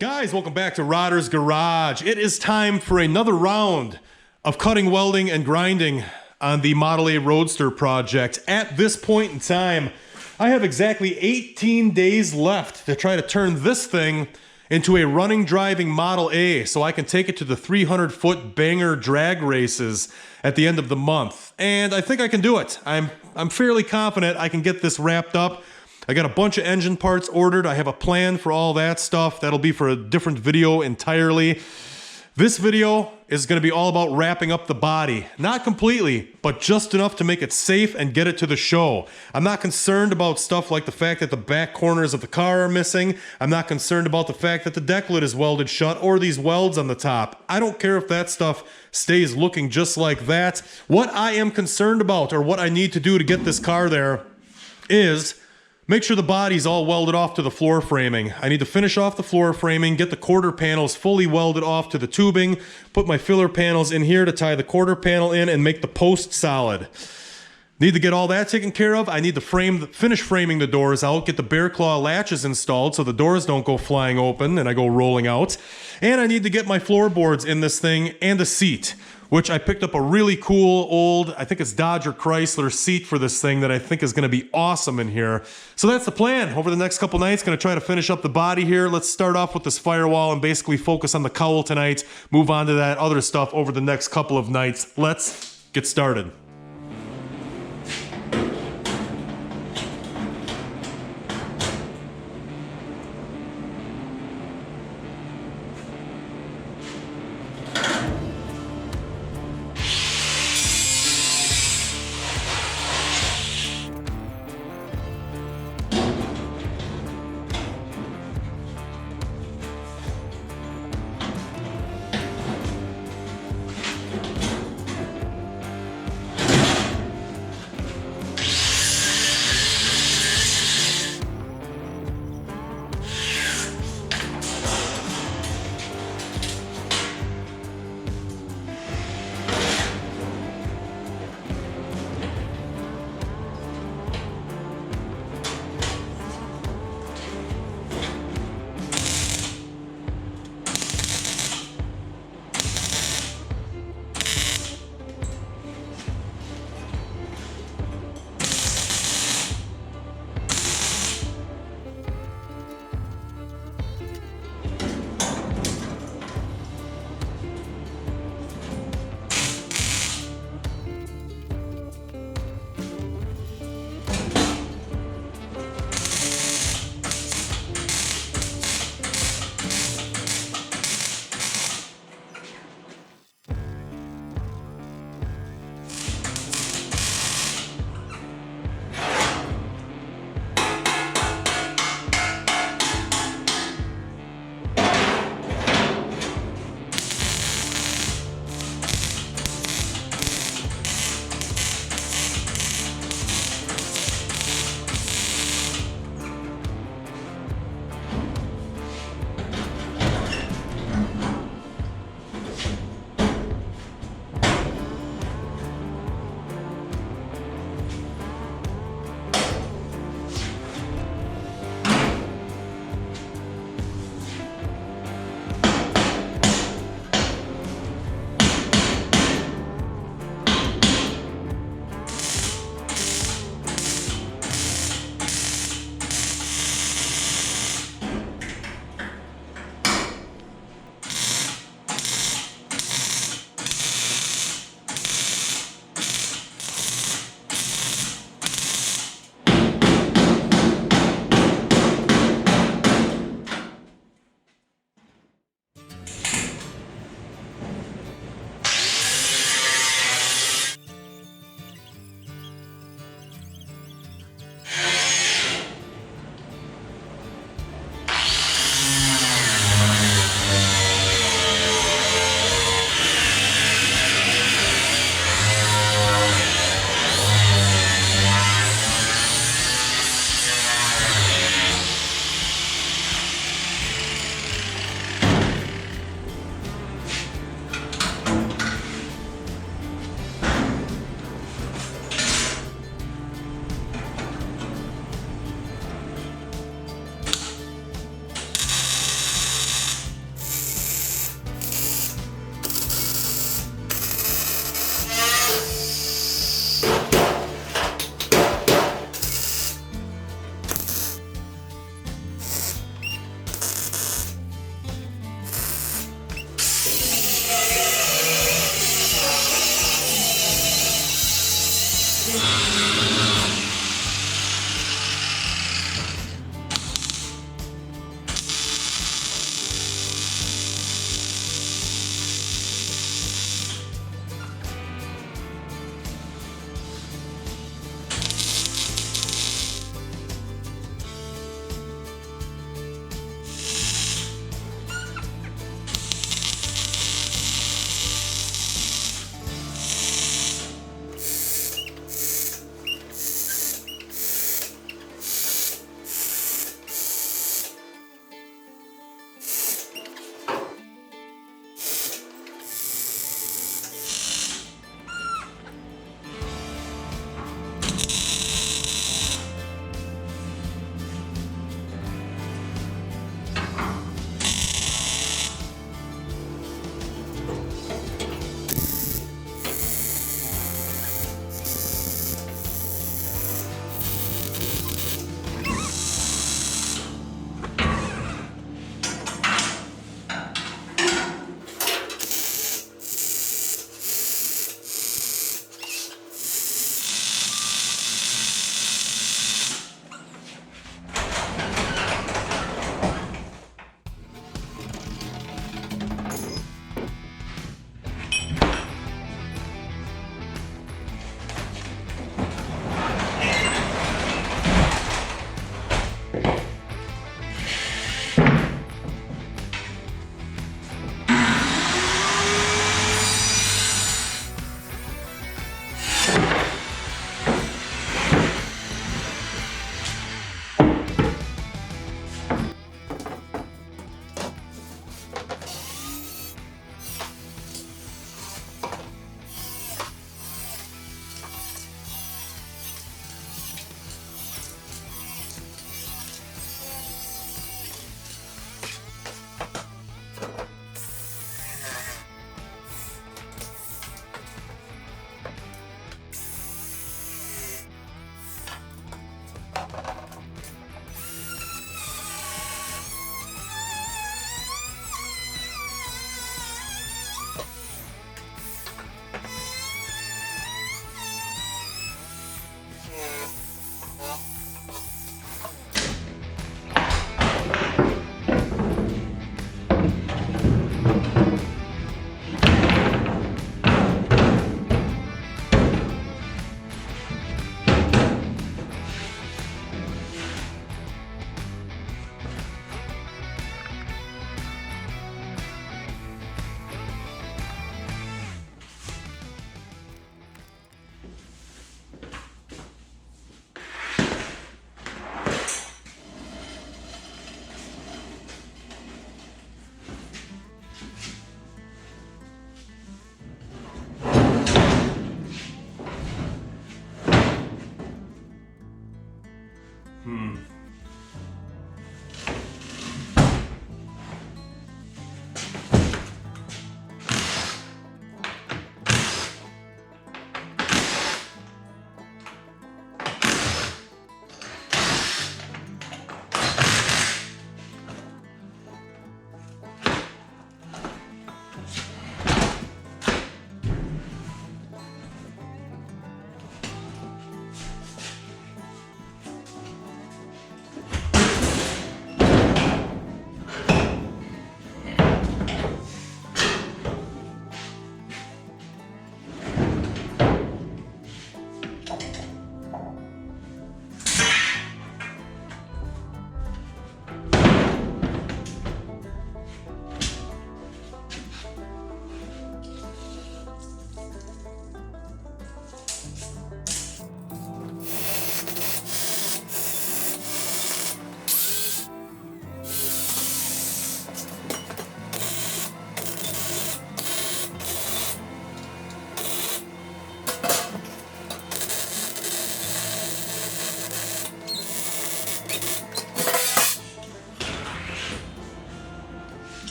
Guys, welcome back to Rodder's Garage. It is time for another round of cutting, welding, and grinding on the Model A Roadster project. At this point in time, I have exactly 18 days left to try to turn this thing into a running, driving Model A so I can take it to the 300-foot banger drag races at the end of the month. And I think I can do it. I'm fairly confident I can get this wrapped up. I got a bunch of engine parts ordered. I have a plan for all that stuff. That'll be for a different video entirely. This video is going to be all about wrapping up the body. Not completely, but just enough to make it safe and get it to the show. I'm not concerned about stuff like the fact that the back corners of the car are missing. I'm not concerned about the fact that the deck lid is welded shut or these welds on the top. I don't care if that stuff stays looking just like that. What I am concerned about, or what I need to do to get this car there, is make sure the body's all welded off to the floor framing. I need to finish off the floor framing, get the quarter panels fully welded off to the tubing, put my filler panels in here to tie the quarter panel in and make the post solid. Need to get all that taken care of. I need to finish framing the doors out, get the bear claw latches installed so the doors don't go flying open and I go rolling out. And I need to get my floorboards in this thing and a seat, which I picked up a really cool old, I think it's Dodge or Chrysler seat for this thing that I think is gonna be awesome in here. So that's the plan. Over the next couple nights, gonna try to finish up the body here. Let's start off with this Firewall and basically focus on the cowl tonight, move on to that other stuff over the next couple of nights. Let's get started.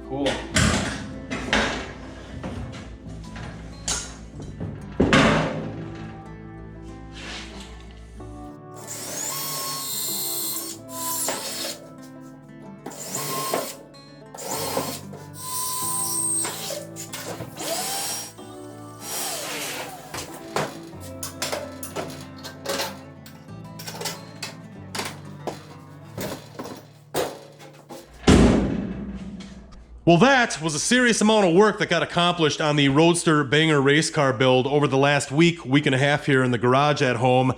Cool. Well, that was a serious amount of work that got accomplished on the Roadster Banger race car build over the last week and a half here in the garage at home.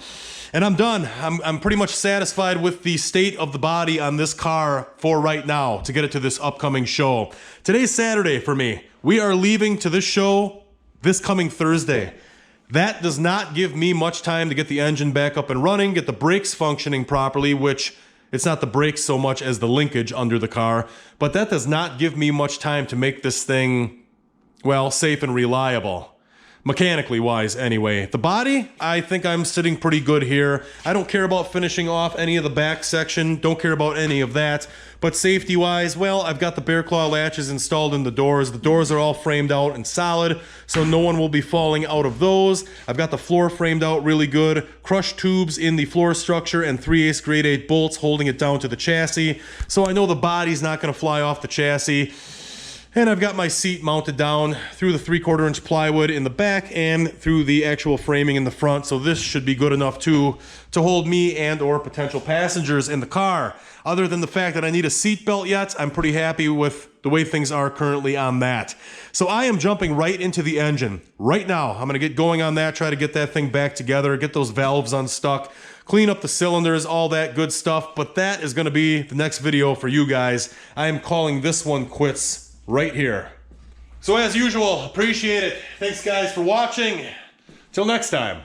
And I'm done. I'm pretty much satisfied with the state of the body on this car for right now to get it to this upcoming show. Today's Saturday for me. We are leaving to this show this coming Thursday. That does not give me much time to get the engine back up and running, get the brakes functioning properly, which it's not the brakes so much as the linkage under the car, but that does not give me much time to make this thing, well, safe and reliable. Mechanically wise, anyway. The body, I think I'm sitting pretty good here. I don't care about finishing off any of the back section, don't care about any of that. But safety wise, well, I've got the bear claw latches installed in the doors. The doors are all framed out and solid, so no one will be falling out of those. I've got the floor framed out really good. Crushed tubes in the floor structure and 3/8 grade 8 bolts holding it down to the chassis. So I know the body's not gonna fly off the chassis. And I've got my seat mounted down through the 3/4 inch plywood in the back and through the actual framing in the front. So this should be good enough to hold me and or potential passengers in the car. Other than the fact that I need a seat belt yet, I'm pretty happy with the way things are currently on that. So I am jumping right into the engine right now. I'm gonna get going on that, try to get that thing back together, get those valves unstuck, clean up the cylinders, all that good stuff. But that is gonna be the next video for you guys. I am calling this one quits right here. So as usual, appreciate it. Thanks guys for watching. Till next time.